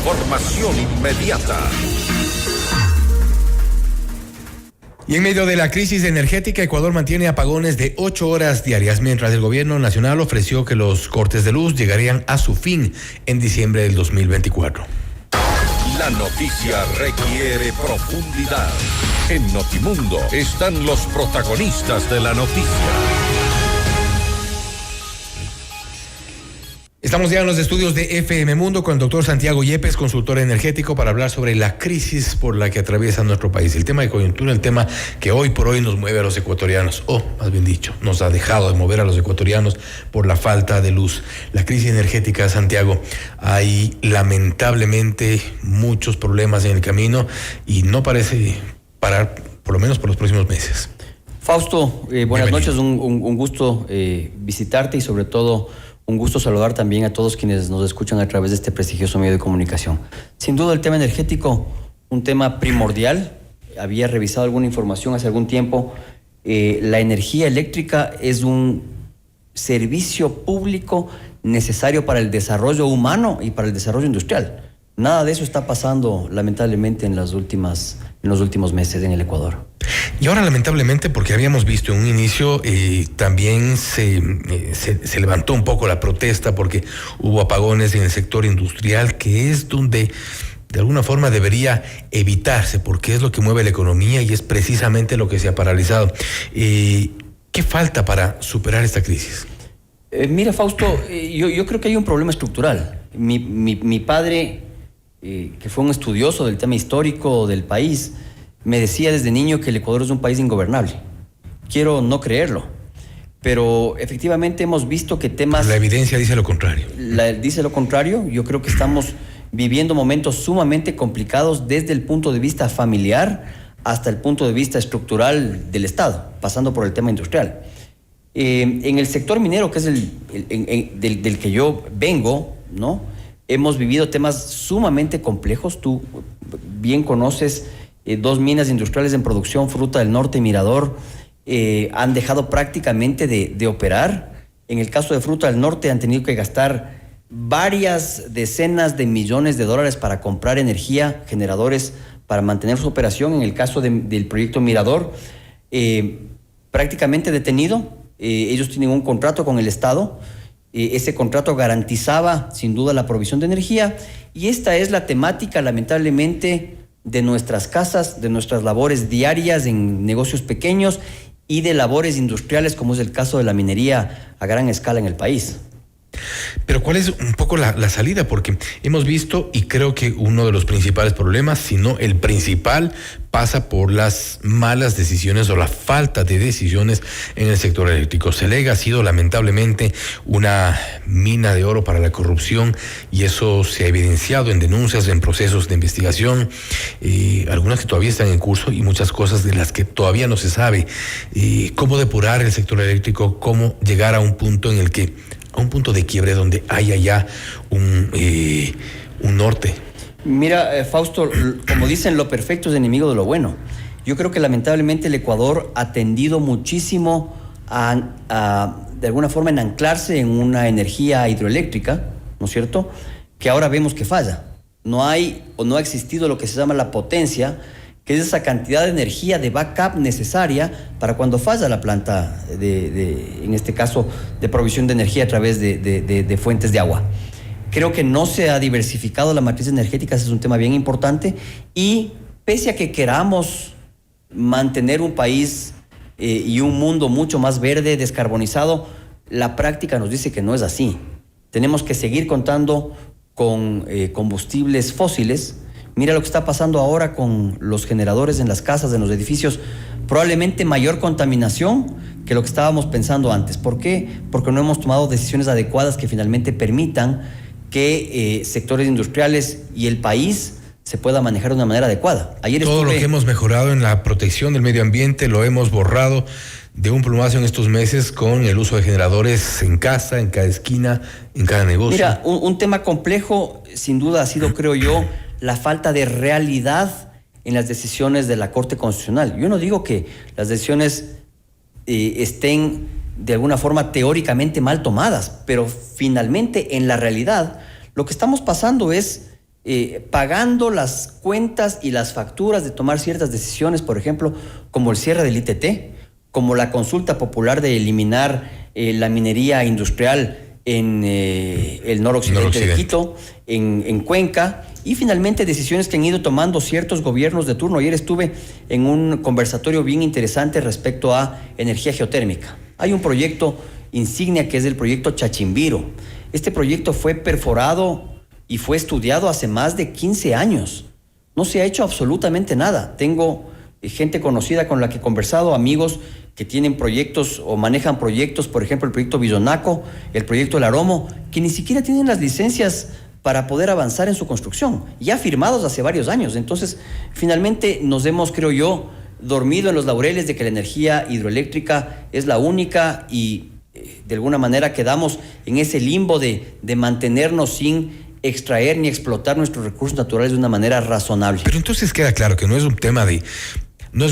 Información inmediata. Y en medio de la crisis energética, Ecuador mantiene apagones de 8 horas diarias, mientras el gobierno nacional ofreció que los cortes de luz llegarían a su fin en diciembre del 2024. La noticia requiere profundidad. En Notimundo están los protagonistas de la noticia. Estamos ya en los estudios de FM Mundo con el doctor Santiago Yepes, consultor energético, para hablar sobre la crisis por la que atraviesa nuestro país. El tema de coyuntura, el tema que hoy por hoy nos mueve a los ecuatorianos, o más bien dicho, nos ha dejado de mover a los ecuatorianos por la falta de luz. La crisis energética, Santiago, hay lamentablemente muchos problemas en el camino y no parece parar, por lo menos por los próximos meses. Fausto, buenas noches, un gusto visitarte y sobre todo un gusto saludar también a todos quienes nos escuchan a través de este prestigioso medio de comunicación. Sin duda el tema energético, un tema primordial. Había revisado alguna información hace algún tiempo. La energía eléctrica es un servicio público necesario para el desarrollo humano y para el desarrollo industrial. Nada de eso está pasando lamentablemente en los últimos meses en el Ecuador. Y ahora lamentablemente, porque habíamos visto en un inicio, también se levantó un poco la protesta porque hubo apagones en el sector industrial, que es donde de alguna forma debería evitarse, porque es lo que mueve la economía y es precisamente lo que se ha paralizado. ¿Qué falta para superar esta crisis? Mira, Fausto, yo creo que hay un problema estructural. Mi padre, que fue un estudioso del tema histórico del país, me decía desde niño que el Ecuador es un país ingobernable. Quiero no creerlo, pero efectivamente hemos visto que temas... La evidencia dice lo contrario. Dice lo contrario. Yo creo que estamos viviendo momentos sumamente complicados desde el punto de vista familiar hasta el punto de vista estructural del Estado, pasando por el tema industrial. En el sector minero, que es del que yo vengo, ¿no? Hemos vivido temas sumamente complejos. Tú bien conoces 2 minas industriales en producción, Fruta del Norte y Mirador, han dejado prácticamente de operar. En el caso de Fruta del Norte han tenido que gastar varias decenas de millones de dólares para comprar energía, generadores para mantener su operación. En el caso del proyecto Mirador, prácticamente detenido. Ellos tienen un contrato con el Estado. Ese contrato garantizaba sin duda la provisión de energía, y esta es la temática lamentablemente de nuestras casas, de nuestras labores diarias en negocios pequeños y de labores industriales, como es el caso de la minería a gran escala en el país. Pero ¿cuál es un poco la salida? Porque hemos visto, y creo que uno de los principales problemas, si no el principal, pasa por las malas decisiones o la falta de decisiones en el sector eléctrico. CELEG ha sido lamentablemente una mina de oro para la corrupción, y eso se ha evidenciado en denuncias, en procesos de investigación, algunas que todavía están en curso y muchas cosas de las que todavía no se sabe. Cómo depurar el sector eléctrico, cómo llegar a un punto de quiebre donde haya ya un norte. Mira, Fausto, como dicen, lo perfecto es enemigo de lo bueno. Yo creo que lamentablemente el Ecuador ha tendido muchísimo de alguna forma en anclarse en una energía hidroeléctrica, ¿no es cierto?, que ahora vemos que falla. No hay o no ha existido lo que se llama la potencia, que es esa cantidad de energía de backup necesaria para cuando falla la planta, en este caso, de provisión de energía a través de fuentes de agua. Creo que no se ha diversificado la matriz energética, ese es un tema bien importante, y pese a que queramos mantener un país y un mundo mucho más verde, descarbonizado, la práctica nos dice que no es así. Tenemos que seguir contando con combustibles fósiles. Mira lo que está pasando ahora con los generadores en las casas, en los edificios. Probablemente mayor contaminación que lo que estábamos pensando antes. ¿Por qué? Porque no hemos tomado decisiones adecuadas que finalmente permitan que sectores industriales y el país se pueda manejar de una manera adecuada. Todo lo que hemos mejorado en la protección del medio ambiente lo hemos borrado de un plumazo en estos meses con el uso de generadores en casa, en cada esquina, en cada negocio. Mira, un tema complejo sin duda ha sido, creo yo, la falta de realidad en las decisiones de la Corte Constitucional. Yo no digo que las decisiones estén de alguna forma teóricamente mal tomadas, pero finalmente en la realidad lo que estamos pasando es pagando las cuentas y las facturas de tomar ciertas decisiones, por ejemplo, como el cierre del ITT, como la consulta popular de eliminar la minería industrial en el noroccidente de Quito, en Cuenca, y finalmente decisiones que han ido tomando ciertos gobiernos de turno. Ayer estuve en un conversatorio bien interesante respecto a energía geotérmica. Hay un proyecto insignia que es el proyecto Chachimbiro. Este proyecto fue perforado y fue estudiado hace más de 15 años. No se ha hecho absolutamente nada. Tengo gente conocida con la que he conversado, amigos que tienen proyectos o manejan proyectos, por ejemplo, el proyecto Bizonaco, el proyecto El Aromo, que ni siquiera tienen las licencias para poder avanzar en su construcción, ya firmados hace varios años. Entonces, finalmente nos hemos, creo yo, dormido en los laureles de que la energía hidroeléctrica es la única y de alguna manera quedamos en ese limbo de mantenernos sin extraer ni explotar nuestros recursos naturales de una manera razonable. Pero entonces queda claro que no es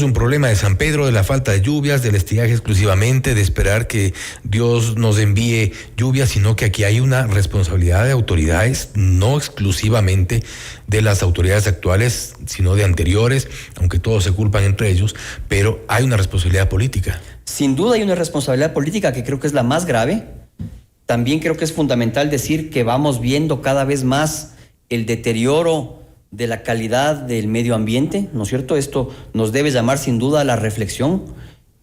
un problema de San Pedro, de la falta de lluvias, del estiaje exclusivamente, de esperar que Dios nos envíe lluvias, sino que aquí hay una responsabilidad de autoridades, no exclusivamente de las autoridades actuales, sino de anteriores, aunque todos se culpan entre ellos, pero hay una responsabilidad política. Sin duda hay una responsabilidad política que creo que es la más grave. También creo que es fundamental decir que vamos viendo cada vez más el deterioro de la calidad del medio ambiente, ¿no es cierto? Esto nos debe llamar sin duda a la reflexión.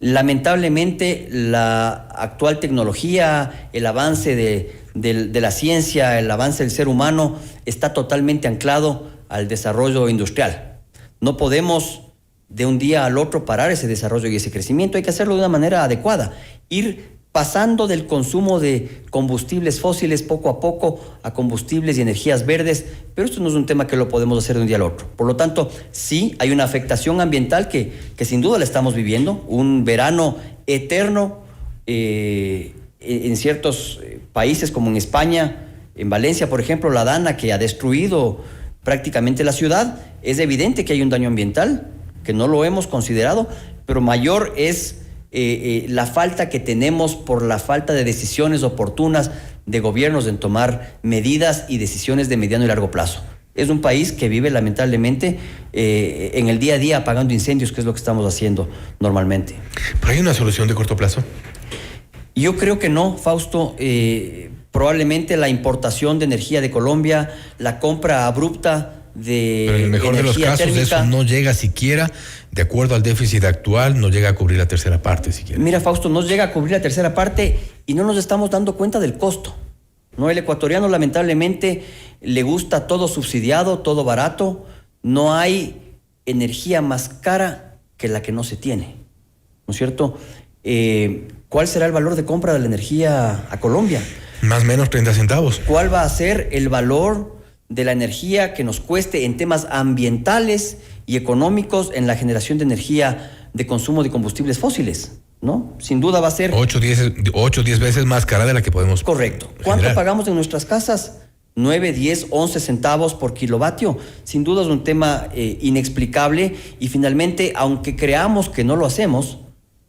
Lamentablemente, la actual tecnología, el avance de la ciencia, el avance del ser humano está totalmente anclado al desarrollo industrial. No podemos de un día al otro parar ese desarrollo y ese crecimiento. Hay que hacerlo de una manera adecuada, ir pasando del consumo de combustibles fósiles poco a poco a combustibles y energías verdes, pero esto no es un tema que lo podemos hacer de un día al otro. Por lo tanto, sí hay una afectación ambiental que sin duda la estamos viviendo, un verano eterno en ciertos países como en España, en Valencia, por ejemplo, la Dana, que ha destruido prácticamente la ciudad. Es evidente que hay un daño ambiental, que no lo hemos considerado, pero mayor es la falta que tenemos por la falta de decisiones oportunas de gobiernos en tomar medidas y decisiones de mediano y largo plazo. Es un país que vive lamentablemente en el día a día apagando incendios, que es lo que estamos haciendo normalmente. ¿Pero hay una solución de corto plazo? Yo creo que no, Fausto. Probablemente la importación de energía de Colombia, la compra abrupta de pero en el mejor de los casos térmica, eso no llega siquiera, de acuerdo al déficit actual, no llega a cubrir la tercera parte siquiera. Mira, Fausto, no llega a cubrir la tercera parte y no nos estamos dando cuenta del costo, ¿no? El ecuatoriano lamentablemente le gusta todo subsidiado, todo barato. No hay energía más cara que la que no se tiene, ¿no es cierto? ¿Cuál será el valor de compra de la energía a Colombia? Más o menos 30 centavos. ¿Cuál va a ser el valor de la energía que nos cueste en temas ambientales y económicos en la generación de energía de consumo de combustibles fósiles? ¿No? Sin duda va a ser 8 o 10 veces más cara de la que podemos. Correcto. ¿Cuánto pagamos en nuestras casas? 9, 10, 11 centavos por kilovatio. Sin duda es un tema inexplicable y finalmente, aunque creamos que no lo hacemos,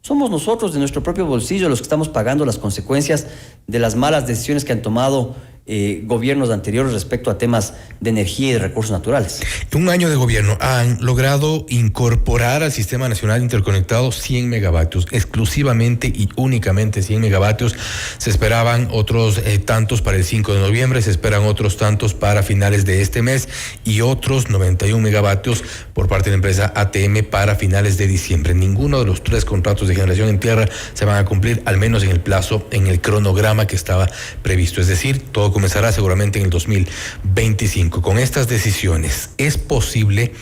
somos nosotros de nuestro propio bolsillo los que estamos pagando las consecuencias de las malas decisiones que han tomado gobiernos anteriores respecto a temas de energía y de recursos naturales. En un año de gobierno han logrado incorporar al Sistema Nacional Interconectado 100 megavatios, exclusivamente y únicamente 100 megavatios. Se esperaban otros tantos para el 5 de noviembre, se esperan otros tantos para finales de este mes y otros 91 megavatios por parte de la empresa ATM para finales de diciembre. Ninguno de los 3 contratos de generación en tierra se van a cumplir, al menos en el plazo, en el cronograma que estaba previsto. Es decir, todo comenzará seguramente en el 2025. Con estas decisiones, ¿es posible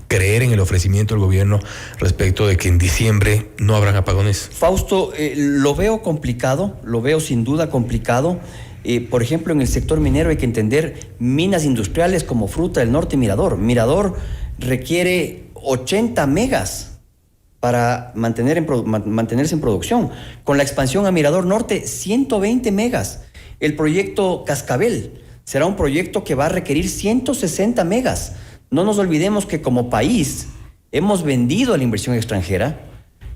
creer en el ofrecimiento del gobierno respecto de que en diciembre no habrán apagones? Fausto, lo veo complicado, lo veo sin duda complicado. Por ejemplo, en el sector minero hay que entender minas industriales como Fruta del Norte y Mirador. Mirador requiere 80 megas para mantenerse en producción. Con la expansión a Mirador Norte, 120 megas. El proyecto Cascabel será un proyecto que va a requerir 160 megas. No nos olvidemos que como país hemos vendido a la inversión extranjera,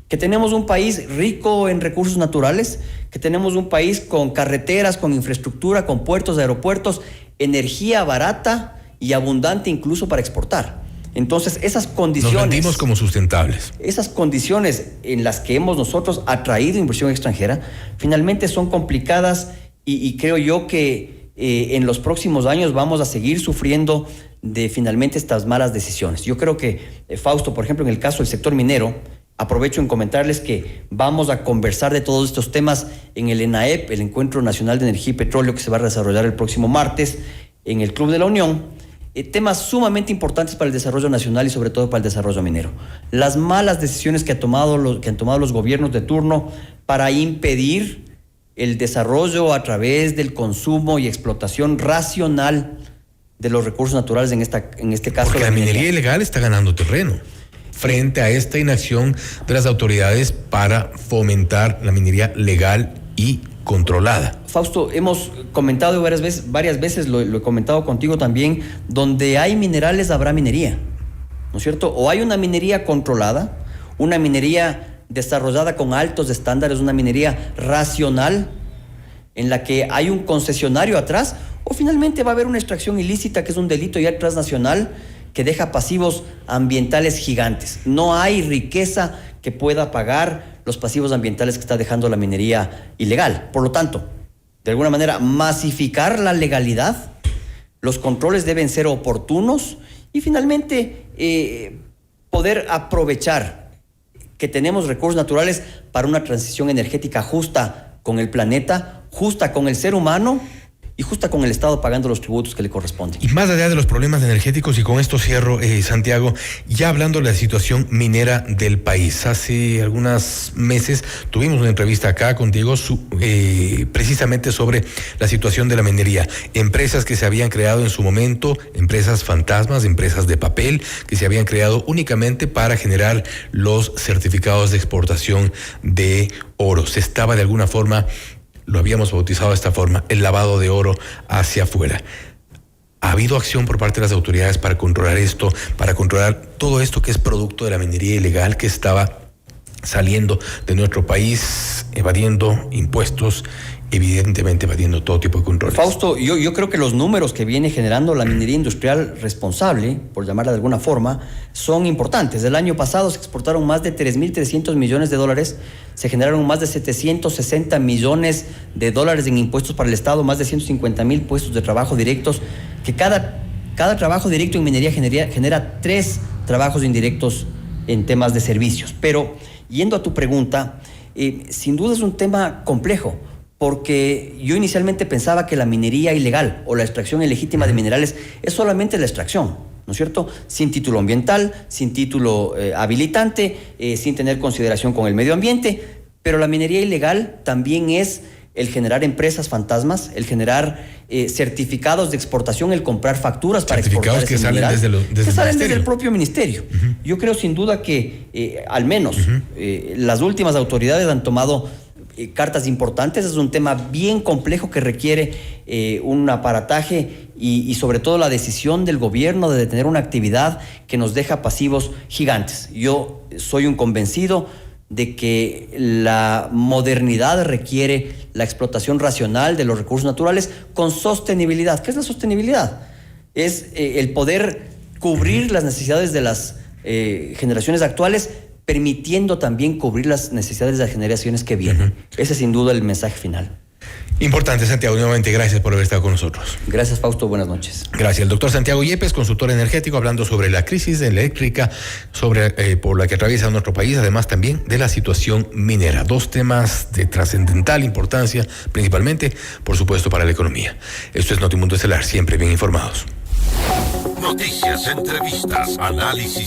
que tenemos un país rico en recursos naturales, que tenemos un país con carreteras, con infraestructura, con puertos, aeropuertos, energía barata y abundante incluso para exportar. Entonces, esas condiciones... Nos vendimos como sustentables. Esas condiciones en las que hemos nosotros atraído inversión extranjera, finalmente son complicadas y creo yo que en los próximos años vamos a seguir sufriendo de finalmente estas malas decisiones. Yo creo que, Fausto, por ejemplo, en el caso del sector minero, aprovecho en comentarles que vamos a conversar de todos estos temas en el ENAEP, el Encuentro Nacional de Energía y Petróleo, que se va a desarrollar el próximo martes en el Club de la Unión. Temas sumamente importantes para el desarrollo nacional y sobre todo para el desarrollo minero. Las malas decisiones que han tomado los gobiernos de turno para impedir el desarrollo a través del consumo y explotación racional de los recursos naturales, en este caso. Porque la minería ilegal está ganando terreno frente a esta inacción de las autoridades para fomentar la minería legal y controlada. Fausto, hemos comentado varias veces, lo he comentado contigo también, donde hay minerales habrá minería, ¿no es cierto? O hay una minería controlada, una minería desarrollada con altos estándares, una minería racional, en la que hay un concesionario atrás, o finalmente va a haber una extracción ilícita, que es un delito ya transnacional, que deja pasivos ambientales gigantes. No hay riqueza que pueda pagar los pasivos ambientales que está dejando la minería ilegal. Por lo tanto, de alguna manera, masificar la legalidad, los controles deben ser oportunos y finalmente poder aprovechar que tenemos recursos naturales para una transición energética justa con el planeta, justa con el ser humano y justa con el Estado pagando los tributos que le corresponden. Y más allá de los problemas energéticos, y con esto cierro, Santiago, ya hablando de la situación minera del país. Hace algunos meses tuvimos una entrevista acá contigo precisamente sobre la situación de la minería. Empresas que se habían creado en su momento, empresas fantasmas, empresas de papel, que se habían creado únicamente para generar los certificados de exportación de oro. Se estaba de alguna forma, lo habíamos bautizado de esta forma, el lavado de oro hacia afuera. ¿Ha habido acción por parte de las autoridades para controlar esto, para controlar todo esto que es producto de la minería ilegal que estaba saliendo de nuestro país, evadiendo impuestos, evidentemente evadiendo todo tipo de controles? Fausto, yo creo que los números que viene generando la minería industrial responsable, por llamarla de alguna forma, son importantes. El año pasado se exportaron más de 3.300 millones de dólares, se generaron más de 760 millones de dólares en impuestos para el Estado, más de 150,000 puestos de trabajo directos, que cada trabajo directo en minería genera 3 trabajos indirectos en temas de servicios. Pero, yendo a tu pregunta, sin duda es un tema complejo, porque yo inicialmente pensaba que la minería ilegal o la extracción ilegítima de minerales es solamente la extracción, ¿no es cierto? Sin título ambiental, sin título habilitante, sin tener consideración con el medio ambiente, pero la minería ilegal también es el generar empresas fantasmas, el generar certificados de exportación, el comprar facturas para exportar ese mineral, que salen desde el propio ministerio. Uh-huh. Yo creo sin duda que al menos las últimas autoridades han tomado cartas importantes. Es un tema bien complejo que requiere un aparataje y sobre todo la decisión del gobierno de detener una actividad que nos deja pasivos gigantes. Yo soy un convencido de que la modernidad requiere la explotación racional de los recursos naturales con sostenibilidad. ¿Qué es la sostenibilidad? Es el poder cubrir las necesidades de las generaciones actuales, permitiendo también cubrir las necesidades de las generaciones que vienen. Ese es sin duda el mensaje final. Importante, Santiago. Nuevamente, gracias por haber estado con nosotros. Gracias, Fausto. Buenas noches. Gracias. El doctor Santiago Yepes, consultor energético, hablando sobre la crisis eléctrica por la que atraviesa nuestro país, además también de la situación minera. 2 temas de trascendental importancia, principalmente, por supuesto, para la economía. Esto es Notimundo Estelar, siempre bien informados. Noticias, entrevistas, análisis.